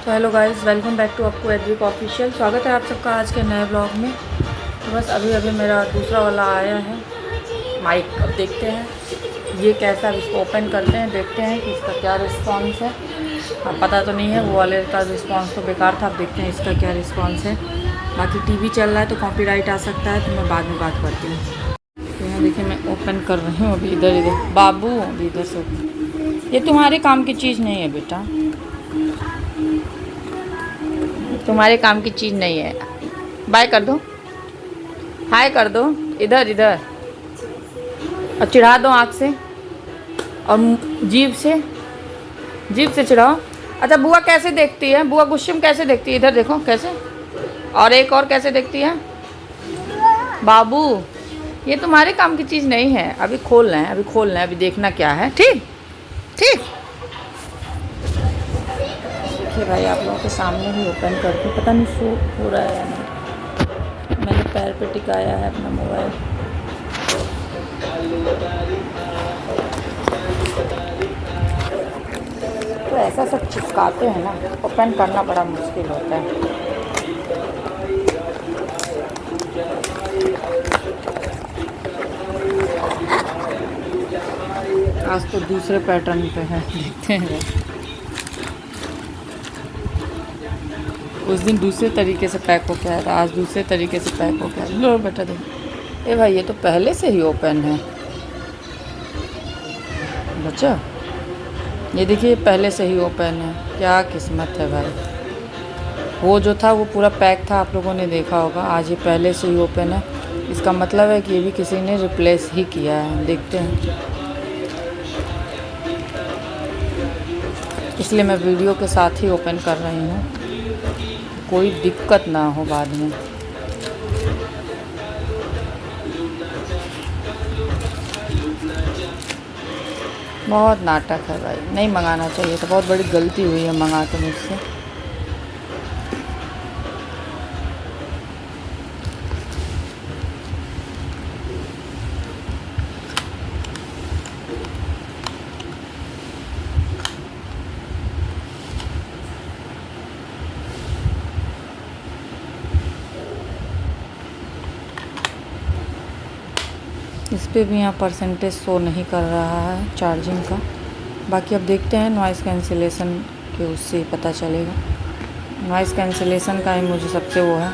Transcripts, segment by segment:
तो hello guys, welcome back to आपको Adwik official. स्वागत है आप सबका आज के नए ब्लॉग में। तो बस अभी मेरा दूसरा वाला आया है माइक। अब देखते हैं ये कैसा, अब इसको ओपन करते हैं, देखते हैं कि इसका क्या रिस्पांस है। अब पता तो नहीं है, वो वाले का रिस्पांस तो बेकार था। अब देखते हैं इसका क्या रिस्पांस है। बाकी टीवी चल रहा है तो कॉपीराइट आ सकता है, तो मैं बाद में बात करती हूँ। तो यहाँ देखिए मैं ओपन कर रही हूँ अभी। इधर बाबू अभी इधर से, ये तुम्हारे काम की चीज़ नहीं है बेटा, तुम्हारे काम की चीज़ नहीं है। बाय कर दो, हाय कर दो, इधर इधर, और चिढ़ा दो आँख से और जीभ से चिढ़ाओ। अच्छा, बुआ कैसे देखती है? बुआ गुस्से में कैसे देखती है? इधर देखो कैसे, और एक और कैसे देखती है? बाबू ये तुम्हारे काम की चीज़ नहीं है। अभी खोलना है, अभी देखना क्या है। ठीक ठीक देखिए भाई, आप लोगों के सामने ही ओपन करके, पता नहीं शो हो रहा है या नहीं। मैंने पैर पे टिकाया है अपना मोबाइल। तो ऐसा सब चिपकाते हैं ना, ओपन करना बड़ा मुश्किल होता है। आज तो दूसरे पैटर्न पे है, देखते हैं। उस दिन दूसरे तरीके से पैक होके आया था, आज दूसरे तरीके से पैक होके आया। लो बेटा देखो, ए भाई ये तो पहले से ही ओपन है बच्चा। ये देखिए पहले से ही ओपन है। क्या किस्मत है भाई, वो जो था वो पूरा पैक था, आप लोगों ने देखा होगा। आज ये पहले से ही ओपन है, इसका मतलब है कि ये भी किसी ने रिप्लेस ही किया है। देखते हैं, इसलिए मैं वीडियो के साथ ही ओपन कर रही हूँ, कोई दिक्कत ना हो बाद में। बहुत नाटक है भाई, नहीं मंगाना चाहिए था, बहुत बड़ी गलती हुई है मंगा के मुझसे। इस पे भी यहाँ परसेंटेज शो नहीं कर रहा है चार्जिंग का। बाकी अब देखते हैं, नॉइज़ कैंसिलेशन के उससे पता चलेगा। नॉइज़ कैंसिलेशन का ही मुझे सबसे वो है।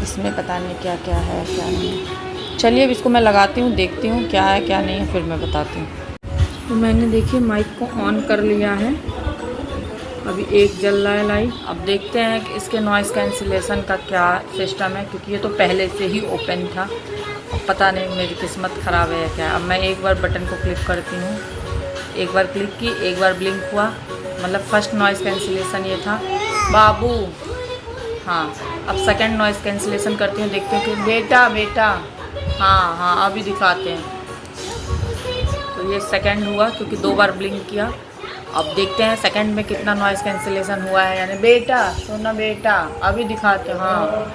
इसमें पता नहीं क्या क्या है क्या नहीं। चलिए अब इसको मैं लगाती हूँ, देखती हूँ क्या है क्या नहीं है, फिर मैं बताती हूँ। तो मैंने देखिए माइक को ऑन कर लिया है, अभी एक जल रहा है लाइट। अब देखते हैं कि इसके नॉइज़ कैंसिलेशन का क्या सिस्टम है, क्योंकि ये तो पहले से ही ओपन था। अब पता नहीं मेरी किस्मत ख़राब है या क्या। अब मैं एक बार बटन को क्लिक करती हूँ, एक बार क्लिक की, एक बार ब्लिंक हुआ, मतलब फर्स्ट नॉइज़ कैंसिलेशन ये था बाबू। हाँ, अब सेकंड नॉइज़ कैंसिलेशन करती हूँ, देखते हैं कि बेटा बेटा, हाँ हाँ अभी दिखाते हैं। तो ये सेकंड हुआ क्योंकि 2 बार ब्लिंक किया। अब देखते हैं सेकंड में कितना नॉइज़ कैंसिलेशन हुआ है, यानी बेटा सुना बेटा, अभी दिखाते हैं। हाँ,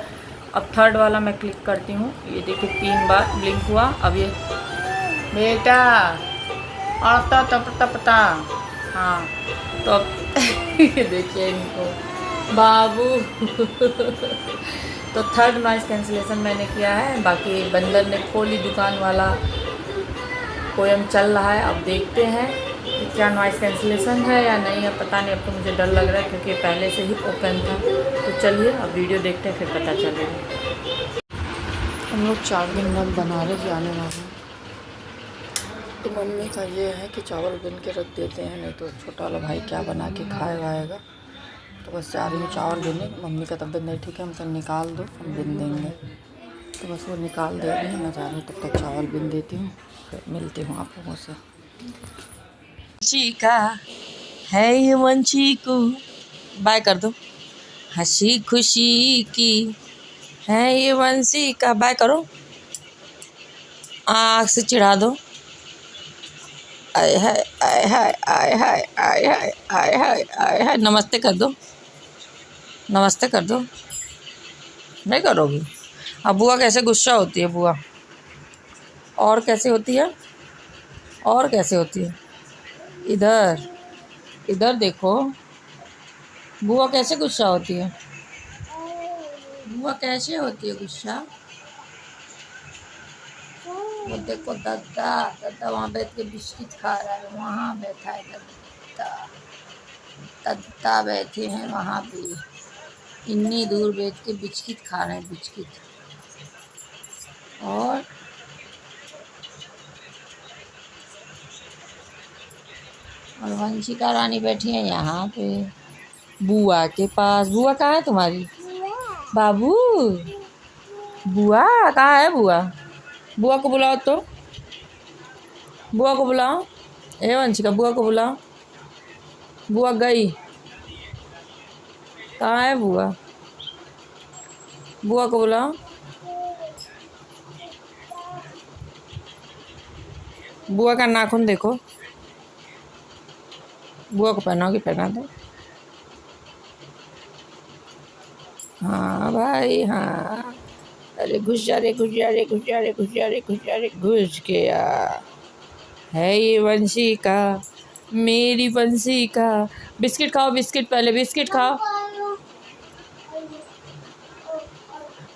अब थर्ड वाला मैं क्लिक करती हूँ, ये देखिए 3 बार ब्लिंक हुआ। अब ये बेटा आता तप तपता, हाँ तो अब ये देखिए इनको बाबू तो थर्ड नॉइज़ कैंसिलेशन मैंने किया है। बाकी बंदर ने खोली दुकान वाला पोयम चल रहा है। अब देखते हैं कि क्या नॉइज़ कैंसिलेशन है या नहीं है, पता नहीं। अब तो मुझे डर लग रहा है क्योंकि पहले से ही ओपन था। तो चलिए अब वीडियो देखते हैं, फिर पता चलेगा। हम लोग 4 दिन बाद बनारस जाने वाले हैं, तो मम्मी का ये है कि चावल बिन के रख देते हैं, नहीं तो छोटा वाला भाई क्या बना के खाएगा। तो बस जा रही हूँ चावल बिनने। मम्मी का तबीयत नहीं ठीक है, हमसे निकाल दो, हम बिन देंगे। तो बस वो निकाल दे रही है, मैं जा रही हूँ, तब तक चावल बिन देती हूँ, फिर मिलती हूँ आप लोगों से। का है ये वंशी को, बाय कर दो। हंसी खुशी की है ये वंशी का, बाय करो, आँख से चिढ़ा दो। आय हाय आय हाय आय हाय आय हाय आय हाय आय हाय, नमस्ते कर दो, नमस्ते कर दो। नहीं करोगी? अब बुआ कैसे गुस्सा होती है बुआ, और कैसे होती है? और कैसे होती है? इधर, इधर देखो, बुआ कैसे गुस्सा होती है। बुआ कैसे होती है गुस्सा। वो देखो दादा, दादा वहाँ बैठ के बिस्किट खा रहा है, वहाँ बैठा है दादा, दादा बैठे हैं वहाँ पे, इतनी दूर बैठ के बिस्किट खा रहे हैं, बिस्किट। और वंशिका रानी बैठी है यहाँ पे बुआ के पास। बुआ कहाँ है तुम्हारी? बाबू, बुआ कहाँ है? बुआ, बुआ को बुलाओ तो, बुआ को बुलाओ। ए वंशिका, बुआ को बुलाओ। बुआ गई, कहाँ है बुआ? बुआ को बुलाओ। बुआ का नाखून देखो, बुआ को पहनाओगी? पहना दो। हाँ भाई हाँ। अरे घुस जा रे, घुस जा रे, घुस जा रे, घुस जा रे, घुस जा रे, घुस गया है ये वंशिका, मेरी वंशिका। बिस्किट खाओ, बिस्किट पहले बिस्किट खाओ,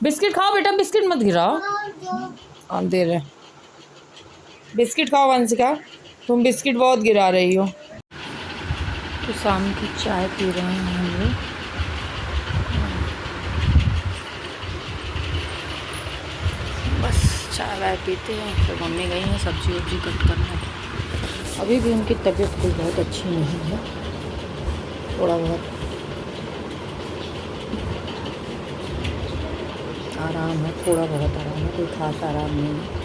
बिस्किट खाओ बेटा, बिस्किट मत गिराओ। हम दे रहे, बिस्किट खाओ वंशिका, तुम बिस्किट बहुत गिरा रही हो। तो शाम की चाय पी रहे हैं हम लोग। बस चाय वाय पीते हैं, फिर मम्मी गई हैं सब्जी वब्जी कट करना। अभी भी उनकी तबीयत कोई बहुत अच्छी नहीं है, थोड़ा बहुत आराम है, थोड़ा बहुत आराम है, कोई खास आराम नहीं है।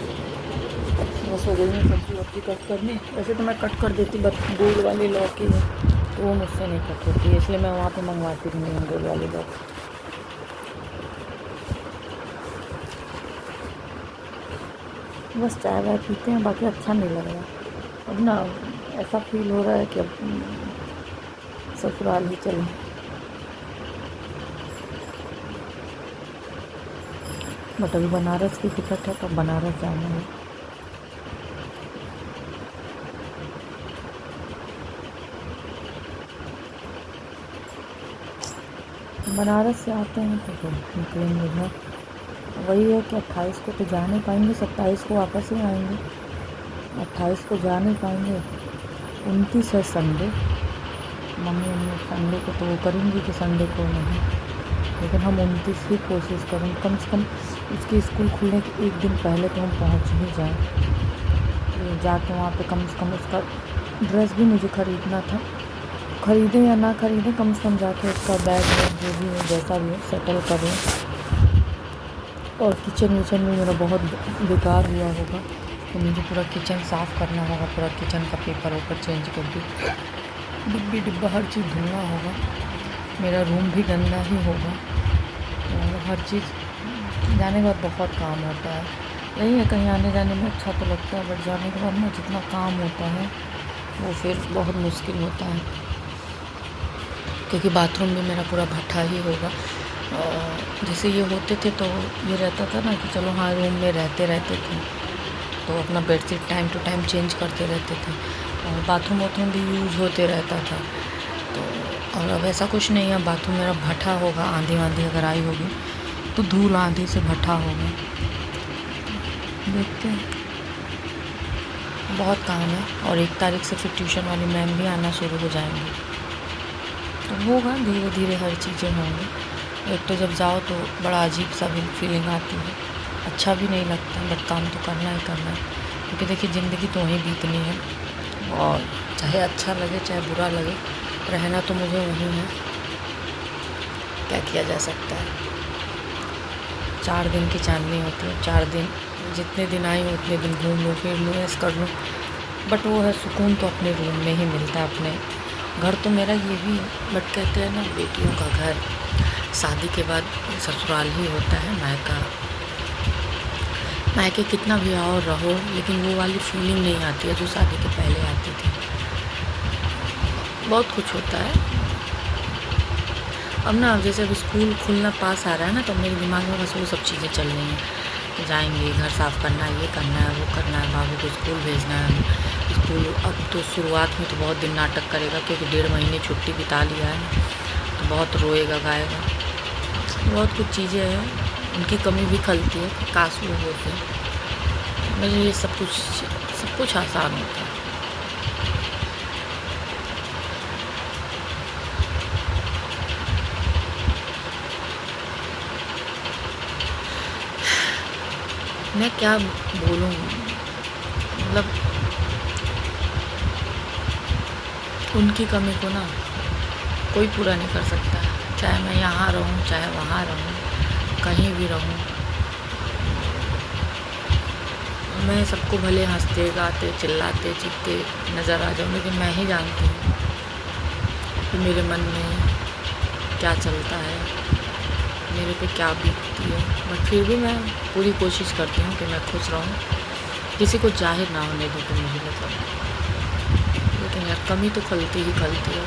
बस हो गई है सब्जी वब्जी कट करनी। वैसे तो मैं कट कर देती, बट गोल वाली लौकी है तो वो मुझसे नहीं कट होती है, इसलिए मैं वहाँ पे मंगवाती भी नहीं हूँ गोल वाली लौकी। बस चाय वाय पीते हैं, बाकी अच्छा नहीं लग रहा अब ना। ऐसा फील हो रहा है कि अब ससुराल ही चलें। बट अभी बनारस की टिकट है तो बनारस जाना है। बनारस से आते हैं तो फिर निकलेंगे घर। वही है कि 28 को तो जा नहीं पाएंगे, 27 को वापस ही आएंगे। 28 को जा नहीं पाएंगे, 29 है संडे। मम्मी संडे को तो वो करेंगी कि संडे को नहीं, लेकिन हम 29 ही कोशिश करेंगे, कम से कम उसके स्कूल खुलने के एक दिन पहले तो हम पहुंच ही जाएं। तो जाके वहाँ पे कम से कम उसका ड्रेस भी मुझे ख़रीदना था, ख़रीदें या ना ख़रीदें, कम से कम जाके उसका बैग वैग जो भी हो जैसा भी हो सेटल करें। और किचन विचन में मेरा बहुत बेकार हुआ होगा तो मुझे पूरा किचन साफ़ करना होगा, पूरा किचन का पेपर वेपर चेंज कर दी, डिब्बी डिब्बा हर चीज़ धुलना होगा। मेरा रूम भी गंदा ही होगा और हर चीज़। जाने के बाद बहुत काम होता है, यही है कहीं आने जाने में अच्छा तो लगता है, बट जाने के बाद ना जितना काम होता है वो फिर बहुत मुश्किल होता है, क्योंकि बाथरूम भी मेरा पूरा भट्ठा ही होगा। जैसे ये होते थे तो ये रहता था ना कि चलो हाँ रूम में रहते थे तो अपना bedsheet time to time change करते रहते थे और बाथरूम वाथरूम भी यूज़ होते रहता था। तो और अब ऐसा कुछ नहीं है, बाथरूम मेरा भट्ठा होगा, आंधी वांधी अगर आई होगी तो धूल आंधी से भट्ठा होगा। देखते हैं, बहुत काम है। और 1 तारीख से फिर ट्यूशन वाली मैम भी आना शुरू हो जाएंगी, तो होगा धीरे धीरे हर चीज़ें होंगी। एक तो जब जाओ तो बड़ा अजीब सा भी फीलिंग आती है, अच्छा भी नहीं लगता, बट काम तो करना ही करना है, क्योंकि देखिए ज़िंदगी तो वहीं बीतनी है और चाहे अच्छा लगे चाहे बुरा लगे, रहना तो मुझे वहीं है, क्या किया जा सकता है। 4 दिन की चांदनी होती है, 4 दिन जितने दिन आई हूँ उतने दिन घूम लूँ फिर लूँ ऐसा कर लूँ, बट वो है सुकून तो अपने रूम में ही मिलता है। अपने घर तो मेरा ये भी है, बट कहते हैं ना बेटियों का घर शादी के बाद ससुराल ही होता है। मायके कितना भी आओ रहो, लेकिन वो वाली फीलिंग नहीं आती है जो शादी के पहले आती थी। बहुत कुछ होता है अब ना, जैसे अब स्कूल खुलना पास आ रहा है ना, तो मेरे दिमाग में बस वो सब चीज़ें चल रही हैं तो जाएंगे, घर साफ़ करना है, ये करना है, वो करना है, बाबू को स्कूल भेजना है। स्कूल अब तो शुरुआत में तो बहुत दिन नाटक करेगा, क्योंकि 1.5 महीने छुट्टी बिता लिया है, तो बहुत रोएगा गाएगा। बहुत कुछ चीज़ें हैं, उनकी कमी भी खलती है, काश वो होते। मुझे ये सब कुछ आसान होता है। मैं क्या बोलूँ, मतलब उनकी कमी को ना कोई पूरा नहीं कर सकता, चाहे मैं यहाँ रहूँ, चाहे वहाँ रहूँ, कहीं भी रहूँ। मैं सबको भले हंसते गाते चिल्लाते चीखते नज़र आ जाऊँ, लेकिन मैं ही जानती हूँ कि मेरे मन में क्या चलता है, मेरे पे क्या बीतती है। बट फिर भी मैं पूरी कोशिश करती हूँ कि मैं खुश रहूँ, किसी को जाहिर ना होने दूँ कि मुझे मतलब। लेकिन यार कमी तो खलती ही खलती है।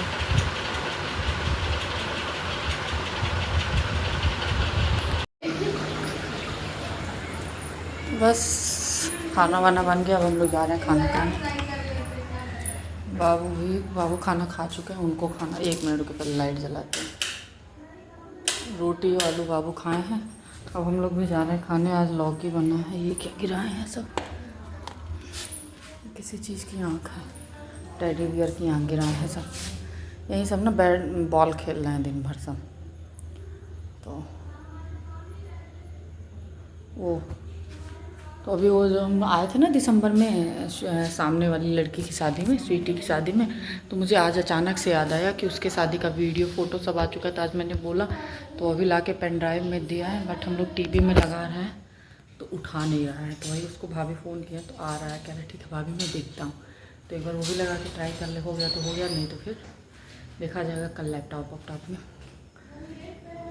बस खाना वाना बन गया, अब हम लोग जा रहे हैं खाना खाने। बाबू खाना खा चुके हैं, उनको खाना 1 मिनट के पहले लाइट जलाते हैं। रोटी और आलू बाबू खाए हैं, अब हम लोग भी जा रहे हैं खाने। आज लौकी बना है। ये क्या गिराए हैं सब, किसी चीज़ की आँख है, टेडी बियर की आँख गिराए हैं सब। यही सब ना बॉल खेल रहे हैं दिन भर सब। तो अभी वो जो हम आए थे ना दिसंबर में सामने वाली लड़की की शादी में, स्वीटी की शादी में, तो मुझे आज अचानक से याद आया कि उसके शादी का वीडियो फ़ोटो सब आ चुका था। आज मैंने बोला तो अभी ला के पेन ड्राइव में दिया है, बट हम लोग टीवी में लगा रहे हैं तो उठा नहीं रहा है। तो वही उसको भाभी फ़ोन किया तो आ रहा है, कह रहा ठीक है भाभी मैं देखता हूँ। तो एक बार वो भी लगा के ट्राई कर ले, हो गया तो हो गया, नहीं तो फिर देखा जाएगा कल लैपटॉप में।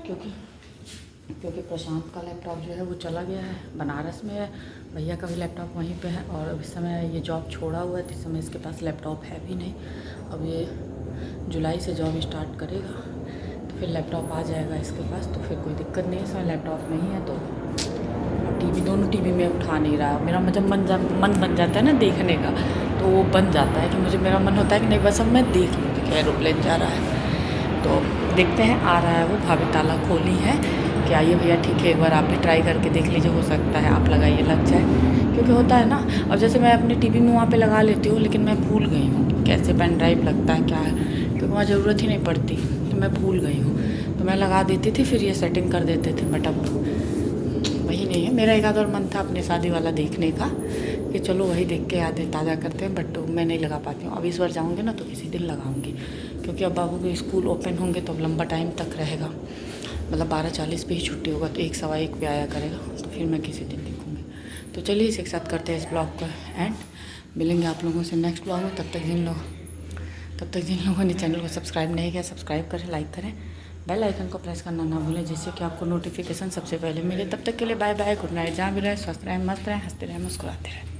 क्योंकि प्रशांत का लैपटॉप जो है वो चला गया है, बनारस में है, भैया का भी लैपटॉप वहीं पे है, और इस समय ये जॉब छोड़ा हुआ है, तो इस समय इसके पास लैपटॉप है भी नहीं। अब ये जुलाई से जॉब स्टार्ट करेगा तो फिर लैपटॉप आ जाएगा इसके पास, तो फिर कोई दिक्कत नहीं है। इसमें लैपटॉप नहीं है तो टीवी, दोनों टीवी में उठा नहीं रहा। मेरा मतलब मन बन जाता है ना देखने का, तो वो बन जाता है कि मेरा मन होता है कि नहीं बस अब मैं देख लूँ कि एरोप्लेन जा रहा है। तो देखते हैं, आ रहा है वो, भाभी ताला खोली है कि आइए भैया ठीक है, एक बार आप भी ट्राई करके देख लीजिए, हो सकता है आप लगाइए लग जाए। क्योंकि होता है ना, अब जैसे मैं अपनी टीवी में वहाँ पे लगा लेती हूँ, लेकिन मैं भूल गई हूँ कैसे पेन ड्राइव लगता है क्या है, क्योंकि वहाँ ज़रूरत ही नहीं पड़ती, तो मैं भूल गई हूँ। तो मैं लगा देती थी, फिर ये सेटिंग कर देते थे, बट अब वही नहीं है। मेरा एक आध और मन था अपने शादी वाला देखने का कि चलो वही देख के यादें ताज़ा करते हैं, बट मैं नहीं लगा पाती हूँ। अब इस बार जाऊँगी ना तो किसी दिन लगाऊँगी, क्योंकि अब बाबू के स्कूल ओपन होंगे तो अब लंबा टाइम तक रहेगा, मतलब 12:40 पे ही छुट्टी होगा, तो 1 सवा 1 पे आया करेगा, तो फिर मैं किसी दिन देखूँगी। तो चलिए इसी के साथ करते हैं इस ब्लॉग का एंड, मिलेंगे आप लोगों से नेक्स्ट ब्लॉग में। तब तक जिन लोगों ने चैनल को सब्सक्राइब नहीं किया, सब्सक्राइब करें, लाइक करें, बेल आइकन को प्रेस करना ना भूलें, जिससे कि आपको नोटिफिकेशन सबसे पहले मिले। तब तक के लिए बाय बाय, गुड नाइट। जहाँ भी रहे स्वस्थ रहें, मस्त रहें, हंसते रहें, मुस्कुराते रहें।